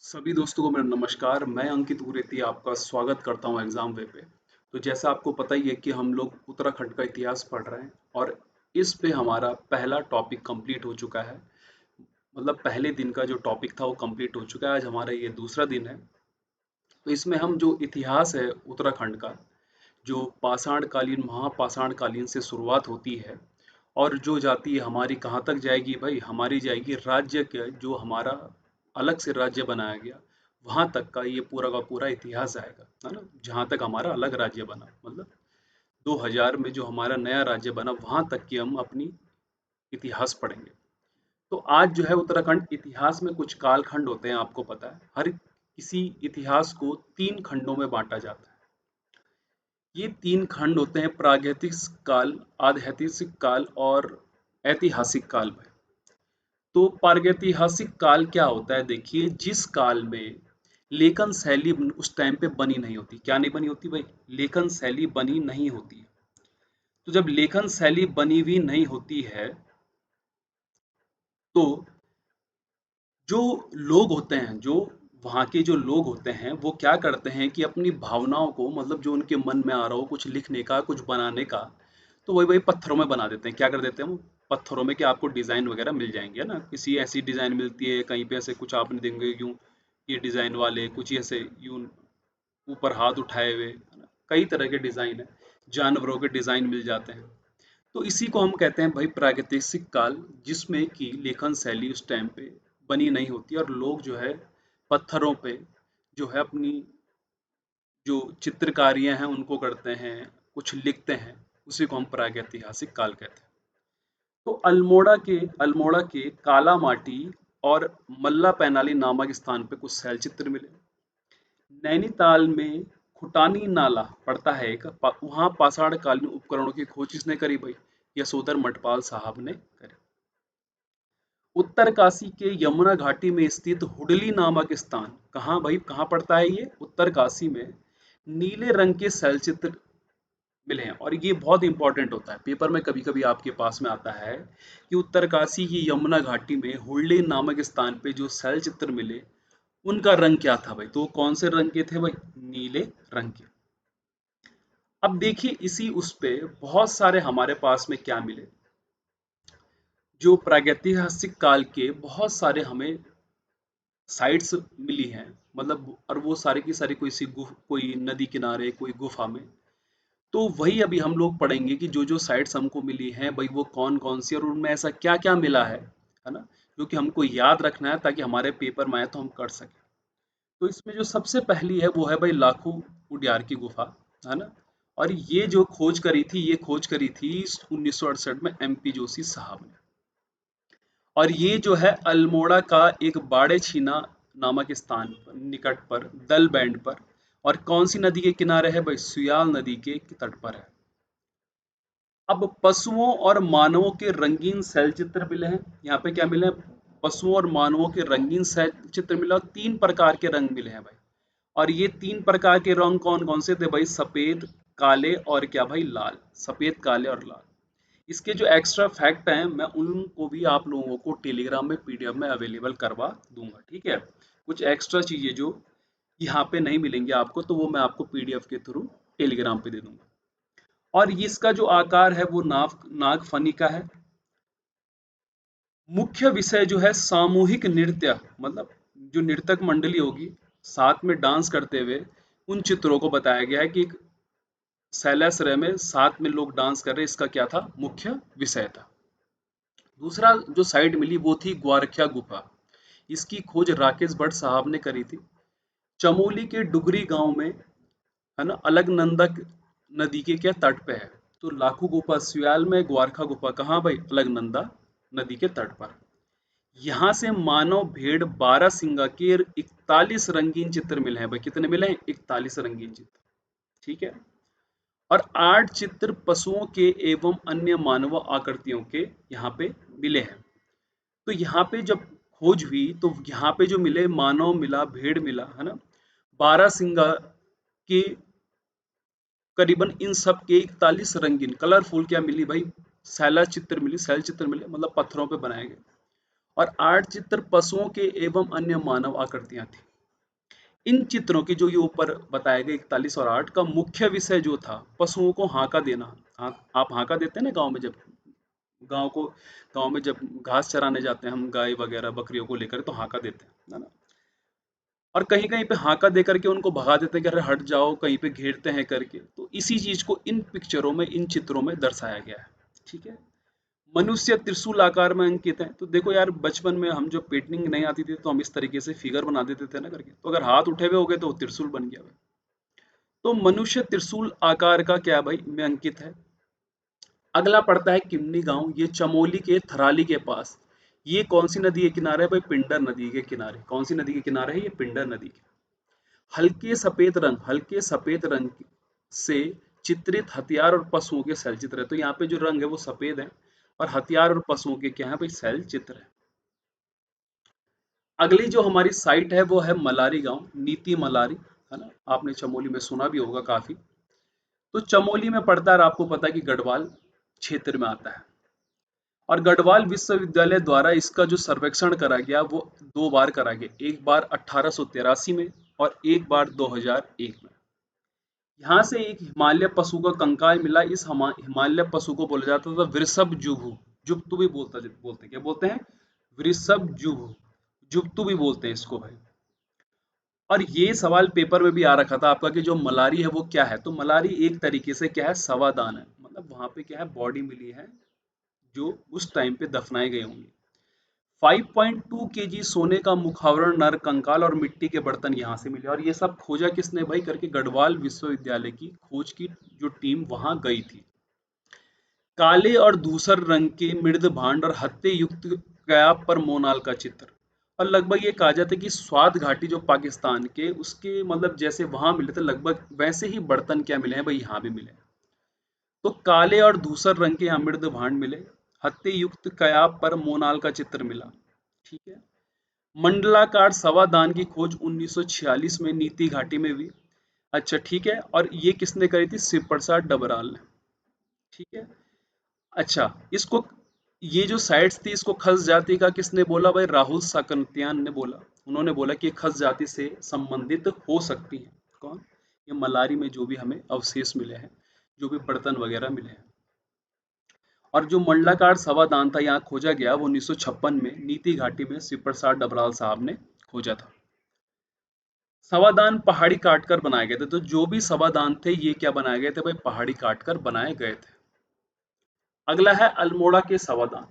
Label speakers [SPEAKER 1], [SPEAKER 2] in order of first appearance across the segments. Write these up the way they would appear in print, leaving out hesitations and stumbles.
[SPEAKER 1] सभी दोस्तों को मेरा नमस्कार। मैं अंकित उरेती आपका स्वागत करता हूं एग्जाम वे पे। तो जैसा आपको पता ही है कि हम लोग उत्तराखंड का इतिहास पढ़ रहे हैं और इस पे हमारा पहला टॉपिक कंप्लीट हो चुका है। मतलब पहले दिन का जो टॉपिक था वो कंप्लीट हो चुका है। आज हमारा ये दूसरा दिन है। तो इसमें हम जो इतिहास है उत्तराखंड का, जो पाषाण कालीन महापाषाण कालीन से शुरुआत होती है और जो जाती है हमारी कहाँ तक जाएगी भाई, हमारी जाएगी राज्य के, जो हमारा अलग से राज्य बनाया गया वहां तक का ये पूरा का पूरा इतिहास आएगा, है ना। जहां तक हमारा अलग राज्य बना, मतलब 2000 में जो हमारा नया राज्य बना वहां तक की हम अपनी इतिहास पढ़ेंगे। तो आज जो है उत्तराखंड इतिहास में कुछ कालखंड होते हैं, आपको पता है हर किसी इतिहास को 3 खंडों में बांटा जाता है। ये 3 खंड होते हैं: प्रागैतिक काल, आधैतिक काल और ऐतिहासिक काल में। तो प्रागैतिहासिक काल क्या होता है, देखिए, जिस काल में लेखन शैली उस टाइम पे बनी नहीं होती। क्या नहीं बनी होती भाई? लेखन शैली बनी नहीं होती है। तो जब लेखन शैली बनी हुई नहीं होती है तो जो लोग होते हैं, जो वहाँ के जो लोग होते हैं, वो क्या करते हैं कि अपनी भावनाओं को, मतलब जो उनके मन में आ रहा हो कुछ लिखने का, कुछ बनाने का, तो वही वही पत्थरों में बना देते हैं। क्या कर देते हैं वो पत्थरों में, कि आपको डिज़ाइन वगैरह मिल जाएंगे, है ना। किसी ऐसी डिज़ाइन मिलती है, कहीं पे ऐसे कुछ आपने देंगे यूं, ये डिज़ाइन वाले कुछ ऐसे यूं ऊपर हाथ उठाए हुए, है ना। कई तरह के डिज़ाइन है, जानवरों के डिज़ाइन मिल जाते हैं। तो इसी को हम कहते हैं भाई प्रागैतिहासिक काल, जिसमें कि लेखन शैली उस टाइम पे बनी नहीं होती और लोग जो है पत्थरों पे जो है अपनी जो चित्रकारियां हैं उनको करते हैं, कुछ लिखते हैं। उसी को हम प्रागैतिहासिक काल कहते हैं। तो अल्मोड़ा के काला माटी और मल्ला पैनाली नामक स्थान पे कुछ शैल चित्र मिले। नैनीताल में खुटानी नाला पड़ता है एक, वहां पाषाण कालीन उपकरणों की खोज किसने करी भाई? यशोधर मठपाल साहब ने करी। उत्तरकाशी के यमुना घाटी में स्थित हुडली नामक स्थान, कहाँ भाई, कहाँ पड़ता है ये? उत्तरकाशी में। नीले रंग के शैलचित्र मिले हैं और ये बहुत इंपॉर्टेंट होता है, पेपर में कभी कभी आपके पास में आता है कि उत्तरकाशी की यमुना घाटी में हुडली नामक स्थान पे जो शैलचित्र मिले उनका रंग क्या था भाई? तो वो कौन से रंग के थे भाई? नीले रंग के। अब देखिए इसी उस पे बहुत सारे हमारे पास में क्या मिले, जो प्रागैतिहासिक काल के बहुत सारे हमें साइट्स मिली हैं। मतलब और वो सारी की सारी कोई नदी किनारे, कोई गुफा में। तो वही अभी हम लोग पढ़ेंगे कि जो जो साइट्स हमको मिली हैं भाई वो कौन कौन सी और उनमें ऐसा क्या क्या मिला है ना, जो कि हमको याद रखना है ताकि हमारे पेपर में आए तो हम कर सकें। तो इसमें जो सबसे पहली है वो है भाई लाखू उडियार की गुफा, है ना। और ये जो खोज करी थी, ये खोज करी थी 1968 में एमपी जोशी साहब ने। और ये जो है अल्मोड़ा का एक बाड़े छीना नामक स्थान पर निकट पर दल बैंड पर, और कौन सी नदी के किनारे है भाई? सुयाल नदी के तट पर है। अब पशुओं और मानवों के रंगीन शैल चित्र मिले हैं। यहाँ पे क्या मिले हैं? पशुओं और मानवों के रंगीन शैल चित्र मिले और 3 प्रकार के रंग मिले हैं भाई। और ये 3 प्रकार के रंग कौन कौन से थे भाई? सफेद, काले और क्या भाई? लाल। सफेद, काले और लाल। इसके जो एक्स्ट्रा फैक्ट हैं मैं उनको भी आप लोगों को टेलीग्राम में पीडीएफ में अवेलेबल करवा दूंगा, ठीक है। कुछ एक्स्ट्रा चीजें जो यहाँ पे नहीं मिलेंगी आपको, तो वो मैं आपको पीडीएफ के थ्रू टेलीग्राम पे दे दूंगा। और इसका जो आकार है वो नाग फनी का है। मुख्य विषय जो है सामूहिक नृत्य, मतलब जो नृतक मंडली होगी साथ में डांस करते हुए उन चित्रों को बताया गया है कि एक शैलाश्रय में साथ में लोग डांस कर रहे हैं, इसका क्या था? मुख्य विषय था। दूसरा जो साइट मिली वो थी ग्वारख्या गुफा। इसकी खोज राकेश भट्ट साहब ने करी थी। चमोली के डुगरी गांव में, है ना, अलकनंदा नदी के क्या तट पे है। तो लाखू गुफा सुयाल में, ग्वारखा गुफा कहाँ भाई? अलकनंदा नदी के तट पर। यहाँ से मानव भेड़ 12 सिंगा के 41 रंगीन चित्र मिले हैं भाई। कितने मिले हैं? 41 रंगीन चित्र, ठीक है। और 8 चित्र पशुओं के एवं अन्य मानव आकृतियों के यहाँ पे मिले हैं। तो यहाँ पे जब खोज हुई तो यहाँ पे जो मिले, मानव मिला, भेड़ मिला, है ना, 12 सिंगा के करीबन इन सब के 41 रंगीन कलरफुल क्या मिली भाई? शैला चित्र मिली, शैल चित्र मिले, मतलब पत्थरों पे बनाए गए। और 8 चित्र पशुओं के एवं अन्य मानव आकृतियां थी। इन चित्रों की जो ये ऊपर बताए गए 41 और 8 का मुख्य विषय जो था पशुओं को हांका देना। आप हांका देते हैं ना गांव में, जब गांव को गांव में जब घास चराने जाते हैं हम गाय वगैरह बकरियों को लेकर, तो हांका देते हैं, है ना। और कहीं कहीं पे हांका दे करके उनको भगा देते हैं कि अरे हट जाओ, कहीं पे घेरते हैं करके। तो इसी चीज को इन पिक्चरों में, इन चित्रों में दर्शाया गया है। ठीक है। मनुष्य त्रिशूल आकार में अंकित है। तो देखो यार, बचपन में हम जो पेंटिंग नहीं आती थी तो हम इस तरीके से फिगर बना देते थे ना करके, तो अगर हाथ उठे हुए हो गए तो वो त्रिशूल बन गया भाई। तो मनुष्य त्रिशूल आकार का क्या भाई में अंकित है। अगला पड़ता है किमनी गांव, ये चमोली के थराली के पास। ये कौन सी नदी के किनारे है भाई? पिंडर नदी के किनारे। कौन सी नदी के किनारे है? ये पिंडर नदी के। हल्के सफेद रंग से चित्रित हथियार और पशुओं के शैल चित्र है। तो यहाँ पे जो रंग है वो सफेद है, और हथियार और पशुओं के क्या है भाई? शैल चित्र है। अगली जो हमारी साइट है वो है मलारी गांव, नीति मलारी, है ना। आपने चमोली में सुना भी होगा काफी। तो चमोली में पड़ता है, और आपको पता है कि गढ़वाल क्षेत्र में आता है। और गढ़वाल विश्वविद्यालय द्वारा इसका जो सर्वेक्षण करा गया वो 2 बार करा गया, एक बार 1883 में और एक बार 2001 में। यहाँ से एक हिमालय पशु का कंकाल मिला। इस हिमालय पशु को बोला जाता था वृषभ जुभु। जुब्तु भी बोलते क्या बोलते हैं? वृषभ जुभु। जुब्तु भी बोलते हैं इसको भाई। और ये सवाल पेपर में भी आ रखा था आपका कि जो मलारी है वो क्या है। तो मलारी एक तरीके से क्या है? सवादान है। मतलब वहां पे क्या है? बॉडी मिली है जो उस टाइम पे दफनाए गए होंगे। 5.2 केजी सोने का मुखावरण, नर कंकाल और मिट्टी के बर्तन यहाँ से मिले। और ये सब खोजा किसने भाई? करके गढ़वाल विश्वविद्यालय की खोज की जो टीम वहां गई थी। काले और धूसर रंग के मृद भांड और हत्थे युक्त कयाप पर मोनाल का चित्र। और लगभग ये कहा जाता है कि स्वात घाटी जो पाकिस्तान के, उसके मतलब जैसे वहां मिले थे लगभग वैसे ही बर्तन क्या मिले हैं भाई? यहाँ भी मिले। तो काले और धूसर रंग के अमृत भांड मिले, हत्थे युक्त कयाप पर मोनाल का चित्र मिला। ठीक है। मंडलाकार सवादान की खोज 1946 में नीति घाटी में हुई। अच्छा ठीक है। और ये किसने करी थी? शिव प्रसाद डबराल ने। ठीक है। अच्छा, इसको, ये जो साइट्स थी इसको खस जाति का किसने बोला भाई? राहुल साकंत्यान ने बोला। उन्होंने बोला कि ये खस जाति से संबंधित हो सकती है। कौन? ये मलारी में जो भी हमें अवशेष मिले हैं, जो भी बर्तन वगैरह मिले हैं। और जो मंडलाकार सवादान था यहाँ खोजा गया वो 1956 में नीति घाटी में शिव प्रसाद डबराल साहब ने खोजा था। सवादान पहाड़ी काटकर बनाए गए थे। तो जो भी सवादान थे ये क्या बनाए गए थे भाई? पहाड़ी काटकर बनाए गए थे। अगला है अल्मोड़ा के सवादान।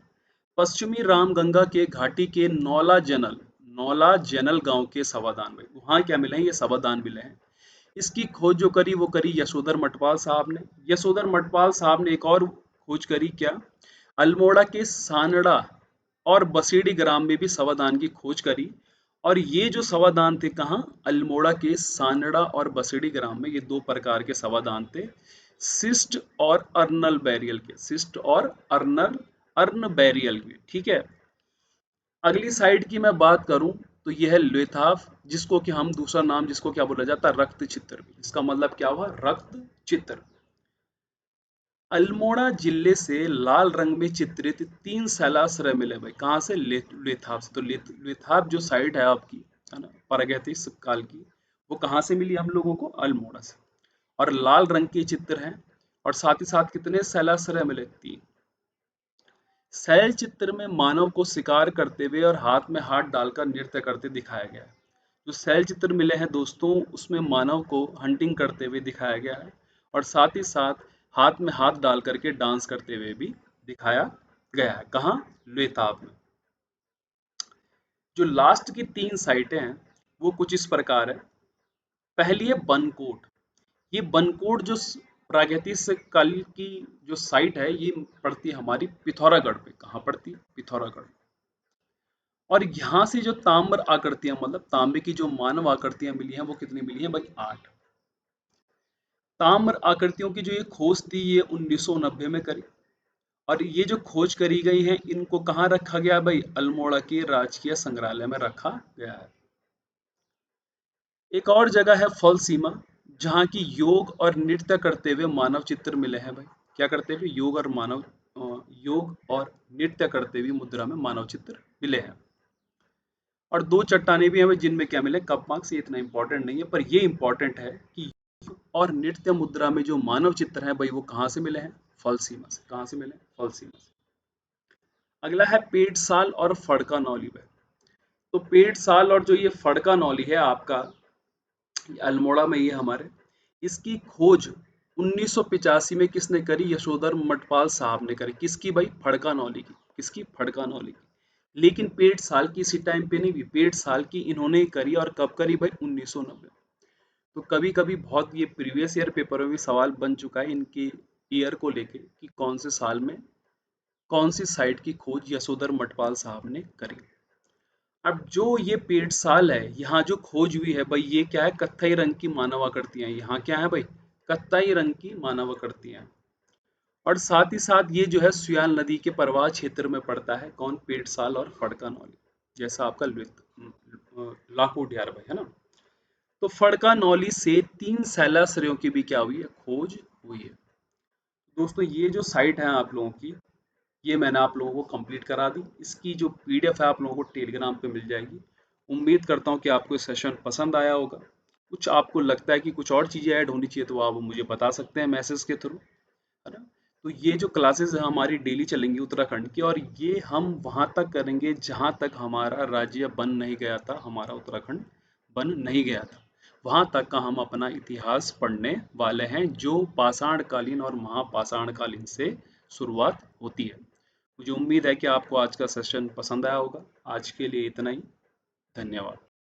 [SPEAKER 1] पश्चिमी रामगंगा के घाटी के नौला जनल गांव के सवादान भाई, वहां क्या मिले हैं? ये सवादान मिले हैं। इसकी खोज जो करी वो करी यशोधर मटवाल साहब ने। यशोधर मटवाल साहब ने एक और खोज करी, क्या? अल्मोड़ा के सानड़ा और बसीडी ग्राम में भी सवादान की खोज करी। और ये जो सवादान थे कहाँ? अल्मोड़ा के सानड़ा और बसीडी ग्राम में। ये 2 प्रकार के सवादान थे, सिस्ट और अर्नल बैरियल के। सिस्ट और अर्नल अर्न बैरियल के। ठीक है। अगली साइड की मैं बात करूं तो यह है लेथाफ, जिसको कि हम दूसरा नाम जिसको क्या बोला जाता है? रक्त चित्र भी। इसका मतलब क्या हुआ? रक्त चित्र। अल्मोड़ा जिले से लाल रंग में चित्रित 3 शैलाश्रय मिले भाई। कहाँ से? लेथाप से। तो लेथाप जो साइट है आपकी, है ना, प्रागैतिक काल की, वो कहाँ से मिली हम लोगों को? अल्मोड़ा से। और लाल रंग के चित्र हैं। और साथ ही साथ कितने शैलाश्रय मिले? 3। शैल चित्र में मानव को शिकार करते हुए और हाथ में हाथ डालकर नृत्य करते दिखाया गया है। जो शैल चित्र मिले हैं दोस्तों, उसमें मानव को हंटिंग करते हुए दिखाया गया है, और साथ ही साथ हाथ में हाथ डाल करके डांस करते हुए भी दिखाया गया है। कहाँ? लेताब में। जो लास्ट की 3 साइटें हैं वो कुछ इस प्रकार है। पहली है बनकोट। ये बनकोट जो प्रागैतिक काल की जो साइट है, ये पड़ती है हमारी पिथौरागढ़ पे। कहाँ पड़ती है? पिथौरागढ़। और यहाँ से जो ताम्र आकृतियां, मतलब तांबे की जो मानव आकृतियां मिली हैं वो कितनी मिली हैं भाई? 8। ताम्र आकृतियों की जो ये खोज थी ये 1990 में करी। और ये जो खोज करी गई है इनको कहाँ रखा गया भाई? अल्मोड़ा के राजकीय संग्रहालय में रखा गया है। एक और जगह है फल सीमा, जहाँ की योग और नृत्य करते हुए मानव चित्र मिले हैं भाई। क्या करते हुए? योग और नृत्य करते हुए मुद्रा में मानव चित्र मिले हैं। और 2 चट्टानें भी हमें जिनमें क्या मिले कप मार्क्स, ये इतना इंपॉर्टेंट नहीं है, पर ये इंपॉर्टेंट है कि और नृत्य मुद्रा में जो मानव चित्र है भाई वो कहाँ से मिले हैं? फलसीमा से। कहाँ से मिले? फलसीमा से। अगला है पेड़ साल और फड़का नौली में। तो पेड़ साल और जो ये फड़का नौली है आपका अल्मोड़ा में, ये हमारे इसकी खोज 1985 में किसने करी? यशोधर मठपाल साहब ने करी। किसकी भाई? फड़का नौली की। किसकी? फड़का नौली की। लेकिन पेड़ साल की इसी टाइम पे नहीं हुई, पेड़ साल की इन्होंने ही करी, और कब करी भाई? 1990। तो कभी कभी बहुत ये प्रीवियस ईयर पेपर में भी सवाल बन चुका है इनके ईयर को लेके कि कौन से साल में कौन सी साइट की खोज यशोधर मठपाल साहब ने करी। अब जो ये पेड़ साल है, यहाँ जो खोज हुई है भाई, ये क्या है? कत्थई रंग की मानव आकृतियां। यहाँ क्या है भाई? कत्थई रंग की मानव आकृतियां। और साथ ही साथ ये जो है सुयाल नदी के प्रवाह क्षेत्र में पड़ता है। कौन? पेड़ साल और फड़का नौली, जैसा आपका लाखों डियार भाई है ना। तो फड़का नौली से 3 शैलाश्रयों की भी क्या हुई है? खोज हुई है। दोस्तों ये जो साइट है आप लोगों की, ये मैंने आप लोगों को कंप्लीट करा दी। इसकी जो पीडीएफ है आप लोगों को टेलीग्राम पे मिल जाएगी। उम्मीद करता हूँ कि आपको ये सेशन पसंद आया होगा। कुछ आपको लगता है कि कुछ और चीज़ें ऐड होनी चाहिए तो आप मुझे बता सकते हैं मैसेज के थ्रू, है ना। तो ये जो क्लासेस है हमारी डेली चलेंगी उत्तराखंड की, और ये हम वहाँ तक करेंगे जहाँ तक हमारा राज्य बन नहीं गया था, हमारा उत्तराखंड बन नहीं गया था, वहाँ तक का हम अपना इतिहास पढ़ने वाले हैं, जो पाषाण कालीन और महापाषाण कालीन से शुरुआत होती है। मुझे उम्मीद है कि आपको आज का सेशन पसंद आया होगा। आज के लिए इतना ही। धन्यवाद।